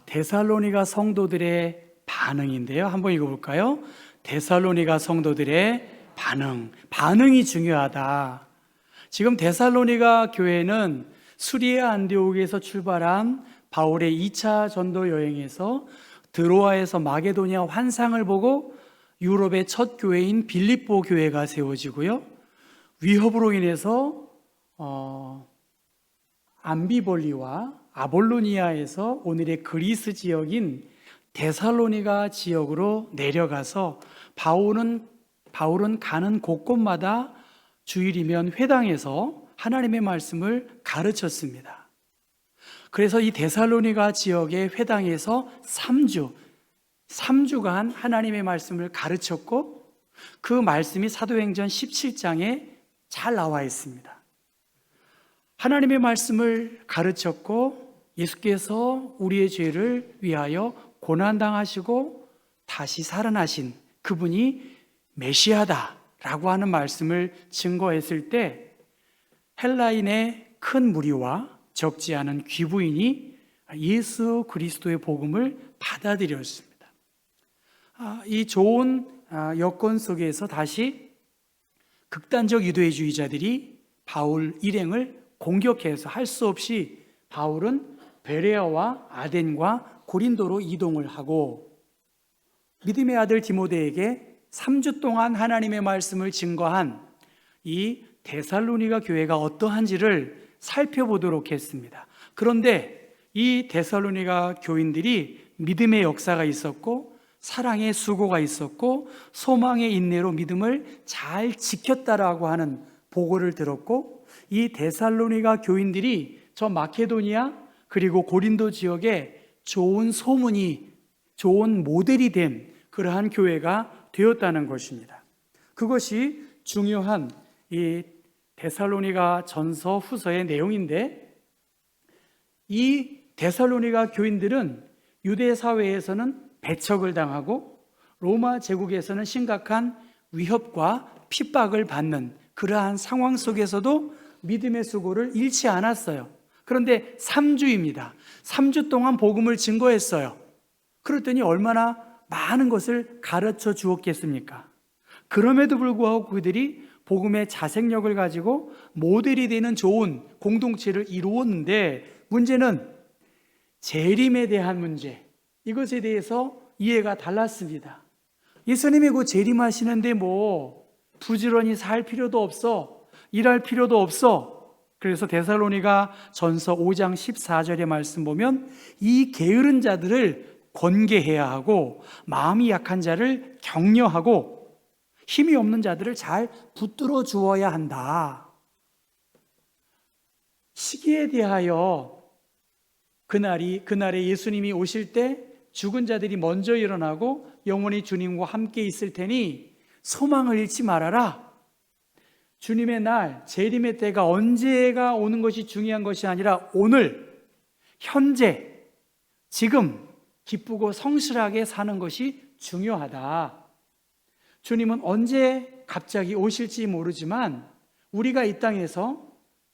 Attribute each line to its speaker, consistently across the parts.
Speaker 1: 데살로니가 성도들의 반응인데요. 한번 읽어볼까요? 데살로니가 성도들의 반응이 중요하다. 지금 데살로니가 교회는 수리아 안디옥에서 출발한 바울의 2차 전도 여행에서 드로아에서 마게도니아 환상을 보고 유럽의 첫 교회인 빌립보 교회가 세워지고요. 위협으로 인해서 암비볼리와 아볼로니아에서 오늘의 그리스 지역인 데살로니가 지역으로 내려가서 바울은 가는 곳곳마다 주일이면 회당에서 하나님의 말씀을 가르쳤습니다. 그래서 이 데살로니가 지역의 회당에서 3주간 하나님의 말씀을 가르쳤고 그 말씀이 사도행전 17장에 잘 나와 있습니다. 하나님의 말씀을 가르쳤고 예수께서 우리의 죄를 위하여 고난당하시고 다시 살아나신 그분이 메시아다라고 하는 말씀을 증거했을 때 헬라인의 큰 무리와 적지 않은 귀부인이 예수 그리스도의 복음을 받아들였습니다. 이 좋은 여건 속에서 다시 극단적 유대주의자들이 바울 일행을 공격해서 할 수 없이 바울은 베레아와 아덴과 고린도로 이동을 하고 믿음의 아들 디모데에게 3주 동안 하나님의 말씀을 증거한 이 데살로니가 교회가 어떠한지를 살펴보도록 했습니다. 그런데 이 데살로니가 교인들이 믿음의 역사가 있었고 사랑의 수고가 있었고 소망의 인내로 믿음을 잘 지켰다라고 하는 보고를 들었고 이 데살로니가 교인들이 저 마케도니아 그리고 고린도 지역에 좋은 소문이 좋은 모델이 된 그러한 교회가 되었다는 것입니다. 그것이 중요한 이 데살로니가 전서 후서의 내용인데 이 데살로니가 교인들은 유대 사회에서는 배척을 당하고 로마 제국에서는 심각한 위협과 핍박을 받는 그러한 상황 속에서도 믿음의 수고를 잃지 않았어요. 그런데 3주입니다. 3주 동안 복음을 증거했어요. 그랬더니 얼마나 많은 것을 가르쳐 주었겠습니까? 그럼에도 불구하고 그들이 복음의 자생력을 가지고 모델이 되는 좋은 공동체를 이루었는데 문제는 재림에 대한 문제, 이것에 대해서 이해가 달랐습니다. 예수님이 곧 재림하시는데 뭐 부지런히 살 필요도 없어, 일할 필요도 없어. 그래서 데살로니가 전서 5장 14절의 말씀 보면 이 게으른 자들을 권계해야 하고 마음이 약한 자를 격려하고 힘이 없는 자들을 잘 붙들어 주어야 한다. 시기에 대하여 그날에 예수님이 오실 때 죽은 자들이 먼저 일어나고 영원히 주님과 함께 있을 테니 소망을 잃지 말아라. 주님의 날, 재림의 때가 언제가 오는 것이 중요한 것이 아니라 오늘, 현재, 지금 기쁘고 성실하게 사는 것이 중요하다. 주님은 언제 갑자기 오실지 모르지만 우리가 이 땅에서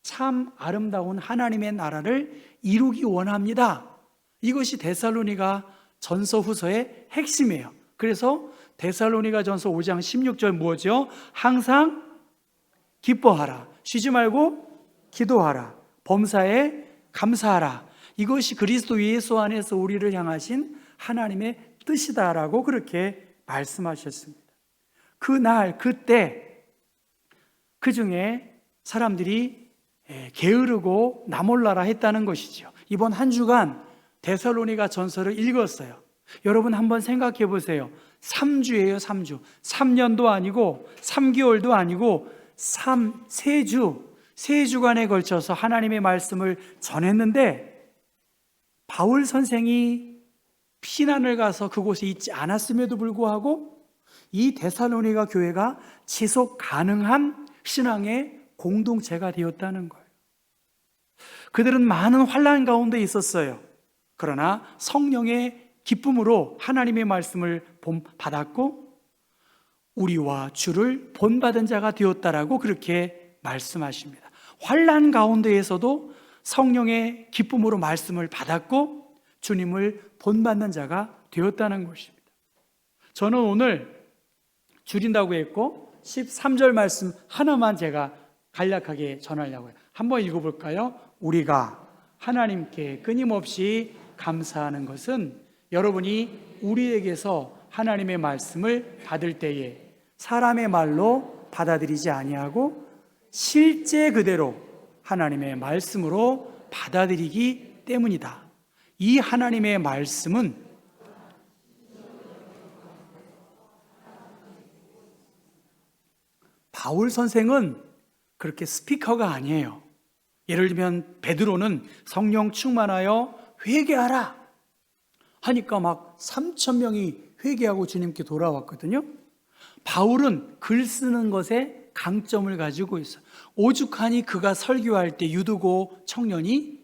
Speaker 1: 참 아름다운 하나님의 나라를 이루기 원합니다. 이것이 데살로니가 전서 후서의 핵심이에요. 그래서 데살로니가 전서 5장 16절 뭐죠? 항상 기뻐하라. 쉬지 말고 기도하라. 범사에 감사하라. 이것이 그리스도 예수 안에서 우리를 향하신 하나님의 뜻이다라고 그렇게 말씀하셨습니다. 그날, 그때 그 중에 사람들이 게으르고 나몰라라 했다는 것이죠. 이번 한 주간 데살로니가 전서를 읽었어요. 여러분 한번 생각해 보세요. 3주예요, 3주. 3년도 아니고 3개월도 아니고 3주간에 걸쳐서 하나님의 말씀을 전했는데 바울 선생이 피난을 가서 그곳에 있지 않았음에도 불구하고 이 데살로니가 교회가 지속 가능한 신앙의 공동체가 되었다는 거예요. 그들은 많은 환난 가운데 있었어요. 그러나 성령의 기쁨으로 하나님의 말씀을 받았고 우리와 주를 본받은 자가 되었다라고 그렇게 말씀하십니다. 환난 가운데에서도 성령의 기쁨으로 말씀을 받았고 주님을 본받는 자가 되었다는 것입니다. 저는 오늘 줄인다고 했고 13절 말씀 하나만 제가 간략하게 전하려고 해요. 한번 읽어볼까요? 우리가 하나님께 끊임없이 감사하는 것은 여러분이 우리에게서 하나님의 말씀을 받을 때에 사람의 말로 받아들이지 아니하고 실제 그대로 하나님의 말씀으로 받아들이기 때문이다. 이 하나님의 말씀은 바울 선생은 그렇게 스피커가 아니에요. 예를 들면 베드로는 성령 충만하여 회개하라 하니까 막 3,000명이 회개하고 주님께 돌아왔거든요. 바울은 글 쓰는 것에 강점을 가지고 있어요. 오죽하니 그가 설교할 때 유두고 청년이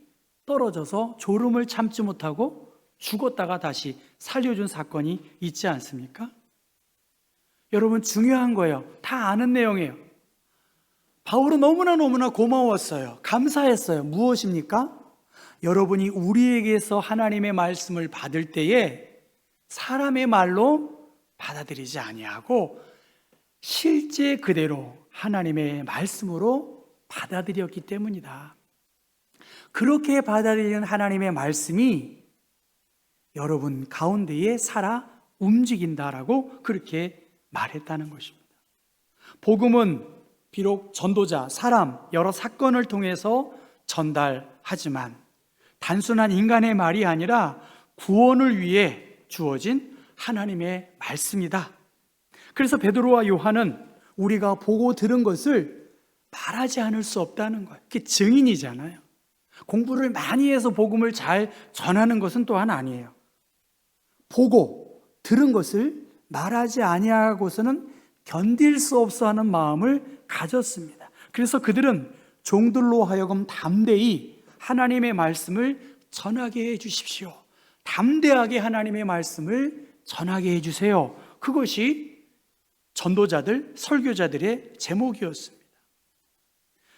Speaker 1: 떨어져서 졸음을 참지 못하고 죽었다가 다시 살려준 사건이 있지 않습니까? 여러분, 중요한 거예요. 다 아는 내용이에요. 바울은 너무나 고마웠어요. 감사했어요. 무엇입니까? 여러분이 우리에게서 하나님의 말씀을 받을 때에 사람의 말로 받아들이지 아니하고 실제 그대로 하나님의 말씀으로 받아들였기 때문이다. 그렇게 받아들이는 하나님의 말씀이 여러분 가운데에 살아 움직인다라고 그렇게 말했다는 것입니다. 복음은 비록 전도자, 사람, 여러 사건을 통해서 전달하지만 단순한 인간의 말이 아니라 구원을 위해 주어진 하나님의 말씀이다. 그래서 베드로와 요한은 우리가 보고 들은 것을 말하지 않을 수 없다는 거예요. 그게 증인이잖아요. 공부를 많이 해서 복음을 잘 전하는 것은 또한 아니에요. 보고 들은 것을 말하지 아니하고서는 견딜 수 없어 하는 마음을 가졌습니다. 그래서 그들은 종들로 하여금 담대히 하나님의 말씀을 전하게 해 주십시오. 담대하게 하나님의 말씀을 전하게 해 주세요. 그것이 전도자들, 설교자들의 제목이었습니다.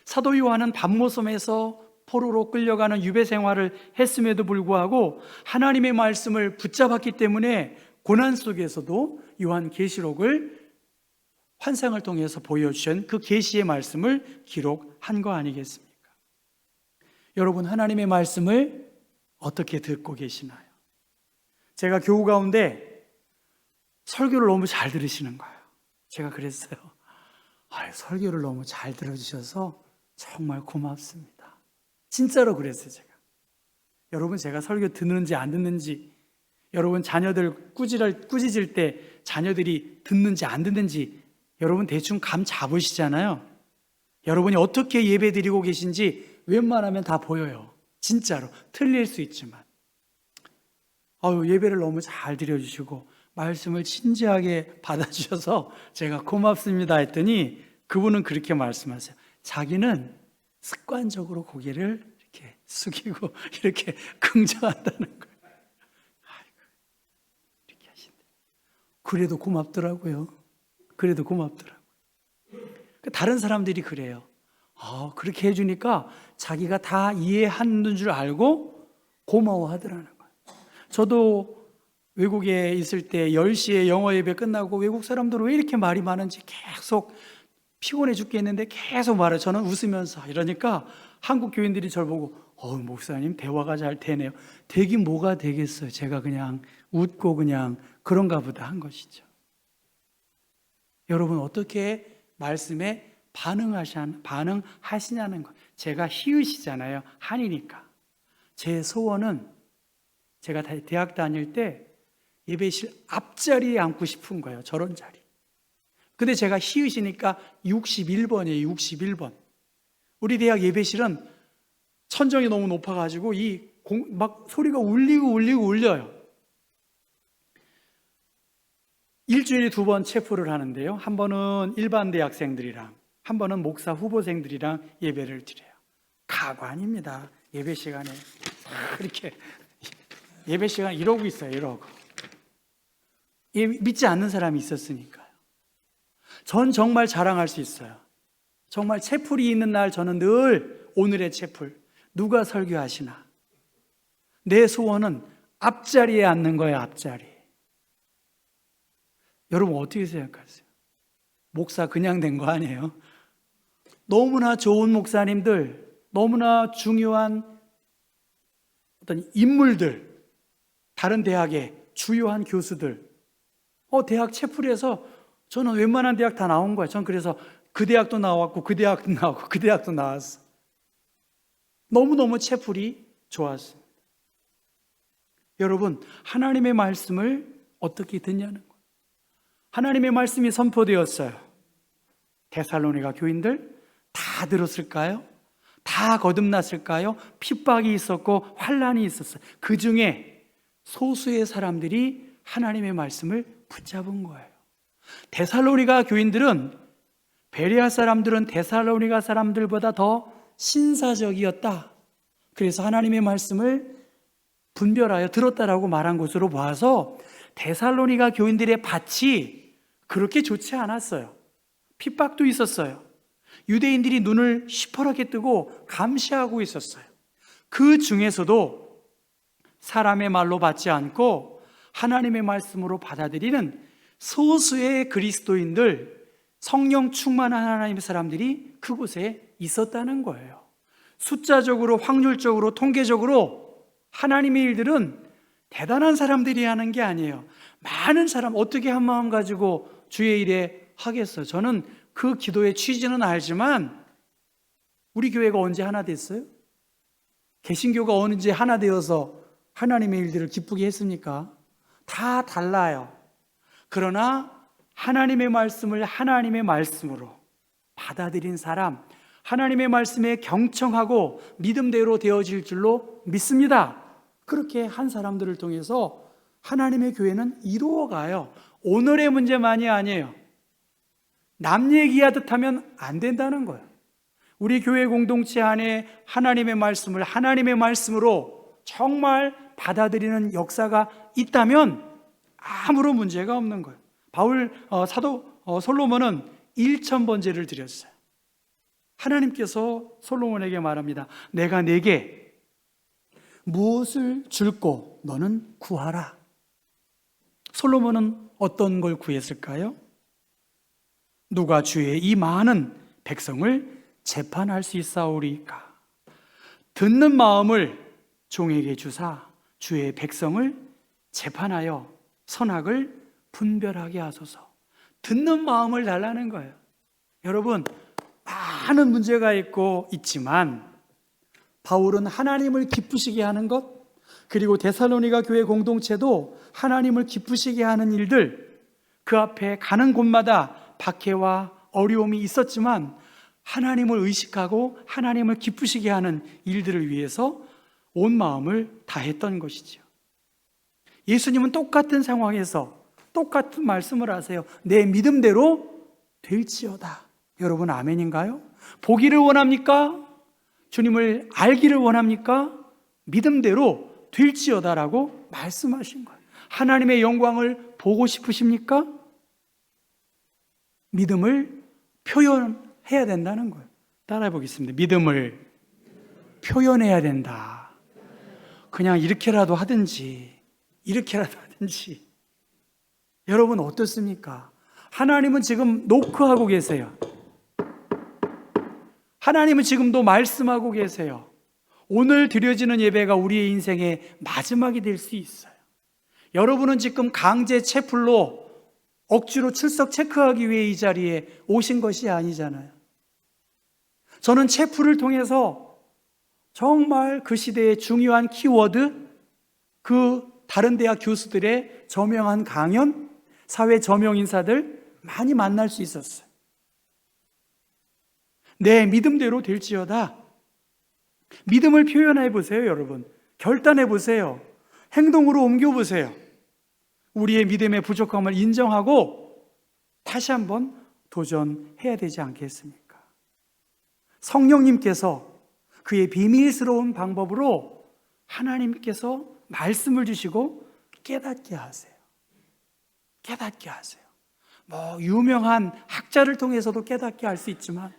Speaker 1: 사도 요한은 밤모섬에서 포로로 끌려가는 유배 생활을 했음에도 불구하고 하나님의 말씀을 붙잡았기 때문에 고난 속에서도 요한계시록을 환상을 통해서 보여주신 그 계시의 말씀을 기록한 거 아니겠습니까? 여러분, 하나님의 말씀을 어떻게 듣고 계시나요? 제가 교우 가운데 설교를 너무 잘 들으시는 거예요. 제가 그랬어요. 설교를 너무 잘 들어주셔서 정말 고맙습니다. 진짜로 그랬어요, 제가. 여러분, 제가 설교 듣는지 안 듣는지, 여러분 자녀들 꾸짖을 때 자녀들이 듣는지 안 듣는지 여러분 대충 감 잡으시잖아요. 여러분이 어떻게 예배 드리고 계신지 웬만하면 다 보여요. 진짜로. 틀릴 수 있지만. 예배를 너무 잘 드려주시고 말씀을 진지하게 받아주셔서 제가 고맙습니다 했더니 그분은 그렇게 말씀하세요. 자기는 습관적으로 고개를 이렇게 숙이고 이렇게 긍정한다는 거예요. 이렇게 하신대. 그래도 고맙더라고요. 다른 사람들이 그래요. 그렇게 해주니까 자기가 다 이해하는 줄 알고 고마워하더라는 거예요. 저도 외국에 있을 때 10시에 영어 예배 끝나고 외국 사람들은 왜 이렇게 말이 많은지 계속 피곤해 죽겠는데 계속 말해요. 저는 웃으면서 이러니까 한국 교인들이 저를 보고 목사님 대화가 잘 되네요. 되긴 뭐가 되겠어요. 제가 그냥 웃고 그냥 그런가 보다 한 것이죠. 여러분, 어떻게 말씀에 반응하시냐는 거. 제가 히읗이잖아요. 한이니까. 제 소원은 제가 대학 다닐 때 예배실 앞자리에 앉고 싶은 거예요. 저런 자리. 근데 제가 히읗이니까 61번이에요. 61번. 우리 대학 예배실은 천정이 너무 높아가지고 막 소리가 울려요. 일주일에 2번 체포를 하는데요. 한 번은 일반 대학생들이랑 한 번은 목사 후보생들이랑 예배를 드려요. 가관입니다. 예배 시간에 이렇게 예배 시간 이러고 있어요. 이러고. 믿지 않는 사람이 있었으니까요. 전 정말 자랑할 수 있어요. 정말 채플이 있는 날 저는 늘 오늘의 채플 누가 설교하시나. 내 소원은 앞자리에 앉는 거예요, 앞자리. 여러분 어떻게 생각하세요? 목사 그냥 된 거 아니에요? 너무나 좋은 목사님들, 너무나 중요한 어떤 인물들, 다른 대학의 주요한 교수들, 대학 채플에서 저는 웬만한 대학 다 나온 거예요. 전 그래서 그 대학도 나왔고 그 대학도 나왔고 그 대학도 나왔어. 너무너무 채플이 좋았습니다. 여러분, 하나님의 말씀을 어떻게 듣냐는 거예요. 하나님의 말씀이 선포되었어요. 데살로니가 교인들 다 들었을까요? 다 거듭났을까요? 핍박이 있었고 환난이 있었어요. 그 중에 소수의 사람들이 하나님의 말씀을 붙잡은 거예요. 데살로니가 교인들은, 베레아 사람들은 데살로니가 사람들보다 더 신사적이었다. 그래서 하나님의 말씀을 분별하여 들었다라고 말한 것으로 봐서 데살로니가 교인들의 밭이 그렇게 좋지 않았어요. 핍박도 있었어요. 유대인들이 눈을 시퍼렇게 뜨고 감시하고 있었어요. 그 중에서도 사람의 말로 받지 않고 하나님의 말씀으로 받아들이는 소수의 그리스도인들, 성령 충만한 하나님의 사람들이 그곳에 있었다는 거예요. 숫자적으로, 확률적으로, 통계적으로 하나님의 일들은 대단한 사람들이 하는 게 아니에요. 많은 사람, 어떻게 한 마음 가지고 주의 일에 하겠어요? 저는 그 기도의 취지는 알지만 우리 교회가 언제 하나 됐어요? 개신교가 언제 하나 되어서 하나님의 일들을 기쁘게 했습니까? 다 달라요. 그러나 하나님의 말씀을 하나님의 말씀으로 받아들인 사람, 하나님의 말씀에 경청하고 믿음대로 되어질 줄로 믿습니다. 그렇게 한 사람들을 통해서 하나님의 교회는 이루어가요. 오늘의 문제만이 아니에요. 남 얘기하듯 하면 안 된다는 거예요. 우리 교회 공동체 안에 하나님의 말씀을 하나님의 말씀으로 정말 받아들이는 역사가 있다면 아무런 문제가 없는 거예요. 사도 솔로몬은 1000번제를 드렸어요. 하나님께서 솔로몬에게 말합니다. 내가 내게 무엇을 줄고 너는 구하라. 솔로몬은 어떤 걸 구했을까요? 누가 주의 이 많은 백성을 재판할 수 있사오리까? 듣는 마음을 종에게 주사 주의 백성을 재판하여 선악을 분별하게 하소서. 듣는 마음을 달라는 거예요. 여러분, 많은 문제가 있지만 바울은 하나님을 기쁘시게 하는 것, 그리고 데살로니가 교회 공동체도 하나님을 기쁘시게 하는 일들, 그 앞에 가는 곳마다 박해와 어려움이 있었지만 하나님을 의식하고 하나님을 기쁘시게 하는 일들을 위해서 온 마음을 다했던 것이죠. 예수님은 똑같은 상황에서 똑같은 말씀을 하세요. 내 믿음대로 될지어다. 여러분 아멘인가요? 보기를 원합니까? 주님을 알기를 원합니까? 믿음대로 될지어다라고 말씀하신 거예요. 하나님의 영광을 보고 싶으십니까? 믿음을 표현해야 된다는 거예요. 따라해 보겠습니다. 믿음을 표현해야 된다. 그냥 이렇게라도 하든지 이렇게라도 하든지. 여러분 어떻습니까? 하나님은 지금 노크하고 계세요. 하나님은 지금도 말씀하고 계세요. 오늘 드려지는 예배가 우리의 인생의 마지막이 될 수 있어요. 여러분은 지금 강제 채플로 억지로 출석 체크하기 위해 이 자리에 오신 것이 아니잖아요. 저는 채플을 통해서 정말 그 시대의 중요한 키워드, 그 다른 대학 교수들의 저명한 강연, 사회 저명 인사들 많이 만날 수 있었어요. 내 믿음대로 될지어다. 믿음을 표현해 보세요, 여러분. 결단해 보세요. 행동으로 옮겨 보세요. 우리의 믿음의 부족함을 인정하고 다시 한번 도전해야 되지 않겠습니까? 성령님께서 그의 비밀스러운 방법으로 하나님께서 말씀을 주시고 깨닫게 하세요. 깨닫게 하세요. 유명한 학자를 통해서도 깨닫게 할 수 있지만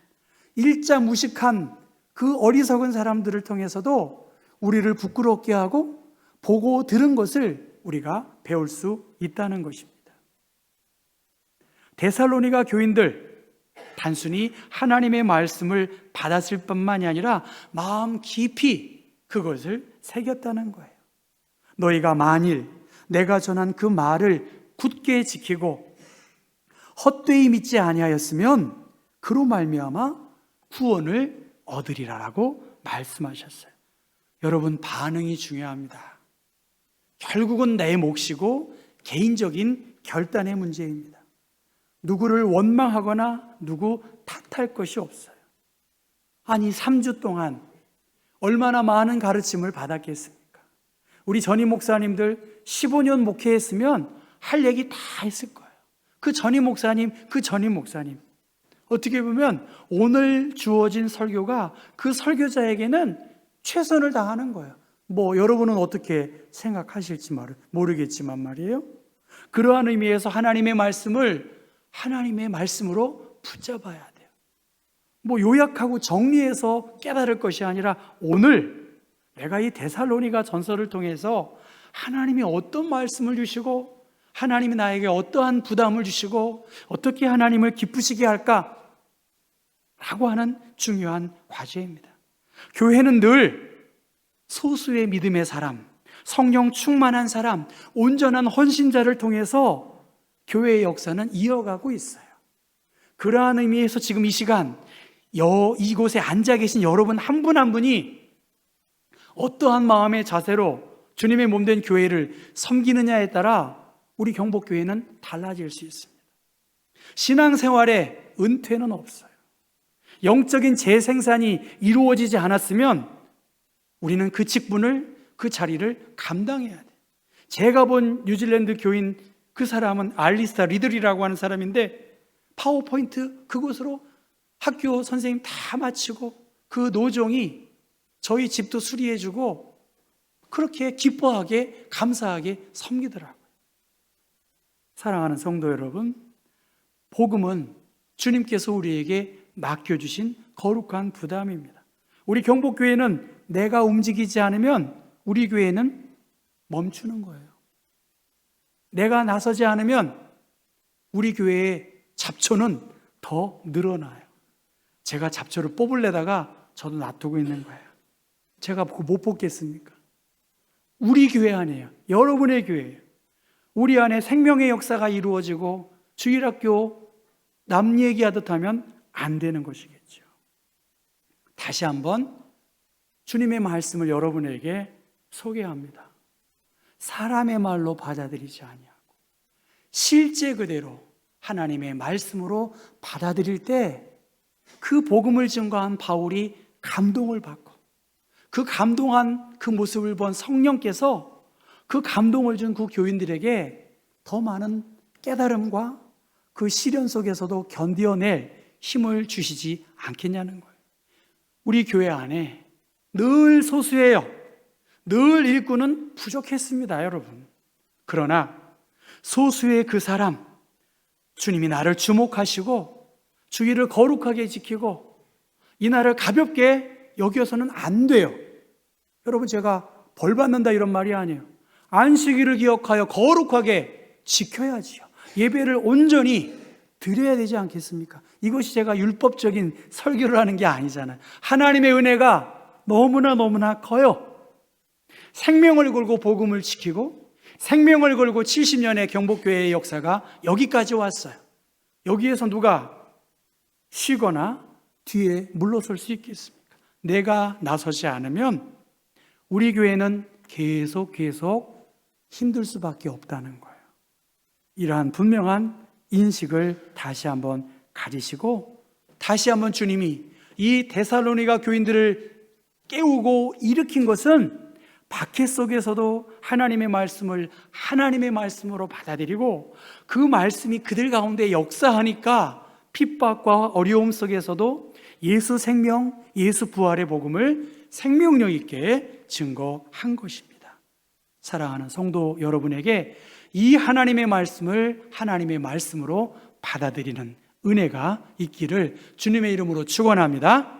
Speaker 1: 일자 무식한 그 어리석은 사람들을 통해서도 우리를 부끄럽게 하고 보고 들은 것을 우리가 배울 수 있다는 것입니다. 데살로니가 교인들, 단순히 하나님의 말씀을 받았을 뿐만이 아니라 마음 깊이 그것을 새겼다는 거예요. 너희가 만일 내가 전한 그 말을 굳게 지키고 헛되이 믿지 아니하였으면 그로 말미암아 구원을 얻으리라라고 말씀하셨어요. 여러분, 반응이 중요합니다. 결국은 내 몫이고 개인적인 결단의 문제입니다. 누구를 원망하거나 누구 탓할 것이 없어요. 아니, 3주 동안 얼마나 많은 가르침을 받았겠습니까? 우리 전임 목사님들 15년 목회했으면 할 얘기 다 했을 거예요. 그 전임 목사님, 그 전임 목사님. 어떻게 보면 오늘 주어진 설교가 그 설교자에게는 최선을 다하는 거예요. 여러분은 어떻게 생각하실지 모르겠지만 말이에요. 그러한 의미에서 하나님의 말씀을 하나님의 말씀으로 붙잡아야 돼요. 요약하고 정리해서 깨달을 것이 아니라 오늘 내가 이 데살로니가 전서를 통해서 하나님이 어떤 말씀을 주시고 하나님이 나에게 어떠한 부담을 주시고 어떻게 하나님을 기쁘시게 할까? 라고 하는 중요한 과제입니다. 교회는 늘 소수의 믿음의 사람, 성령 충만한 사람, 온전한 헌신자를 통해서 교회의 역사는 이어가고 있어요. 그러한 의미에서 지금 이 시간 이곳에 앉아 계신 여러분 한 분 한 분이 어떠한 마음의 자세로 주님의 몸된 교회를 섬기느냐에 따라 우리 경복교회는 달라질 수 있습니다. 신앙생활에 은퇴는 없어요. 영적인 재생산이 이루어지지 않았으면 우리는 그 직분을, 그 자리를 감당해야 돼요. 제가 본 뉴질랜드 교인, 그 사람은 알리스타 리들이라고 하는 사람인데 파워포인트 그곳으로 학교 선생님 다 마치고 그 노종이 저희 집도 수리해주고 그렇게 기뻐하게 감사하게 섬기더라고요. 사랑하는 성도 여러분, 복음은 주님께서 우리에게 맡겨주신 거룩한 부담입니다. 우리 경복교회는 내가 움직이지 않으면 우리 교회는 멈추는 거예요. 내가 나서지 않으면 우리 교회의 잡초는 더 늘어나요. 제가 잡초를 뽑으려다가 저도 놔두고 있는 거예요. 제가 못 뽑겠습니까? 우리 교회 아니에요. 여러분의 교회예요. 우리 안에 생명의 역사가 이루어지고 주일학교 남 얘기하듯 하면 안 되는 것이겠죠. 다시 한번 주님의 말씀을 여러분에게 소개합니다. 사람의 말로 받아들이지 아니하고 실제 그대로 하나님의 말씀으로 받아들일 때 그 복음을 증거한 바울이 감동을 받고 그 감동한 그 모습을 본 성령께서 그 감동을 준 그 교인들에게 더 많은 깨달음과 그 시련 속에서도 견뎌낼 힘을 주시지 않겠냐는 거예요. 우리 교회 안에 늘 소수예요. 늘 일꾼은 부족했습니다, 여러분. 그러나 소수의 그 사람, 주님이 나를 주목하시고 주의를 거룩하게 지키고 이 날을 가볍게 여겨서는 안 돼요. 여러분, 제가 벌 받는다 이런 말이 아니에요. 안식일을 기억하여 거룩하게 지켜야지요. 예배를 온전히 드려야 되지 않겠습니까? 이것이 제가 율법적인 설교를 하는 게 아니잖아요. 하나님의 은혜가 너무나 커요. 생명을 걸고 복음을 지키고 생명을 걸고 70년의 경복교회의 역사가 여기까지 왔어요. 여기에서 누가 쉬거나 뒤에 물러설 수 있겠습니까? 내가 나서지 않으면 우리 교회는 계속 힘들 수밖에 없다는 거예요. 이러한 분명한 인식을 다시 한번 가지시고 다시 한번 주님이 이 데살로니가 교인들을 깨우고 일으킨 것은 박해 속에서도 하나님의 말씀을 하나님의 말씀으로 받아들이고 그 말씀이 그들 가운데 역사하니까 핍박과 어려움 속에서도 예수 생명, 예수 부활의 복음을 생명력 있게 증거한 것입니다. 사랑하는 성도 여러분에게 이 하나님의 말씀을 하나님의 말씀으로 받아들이는 은혜가 있기를 주님의 이름으로 축원합니다.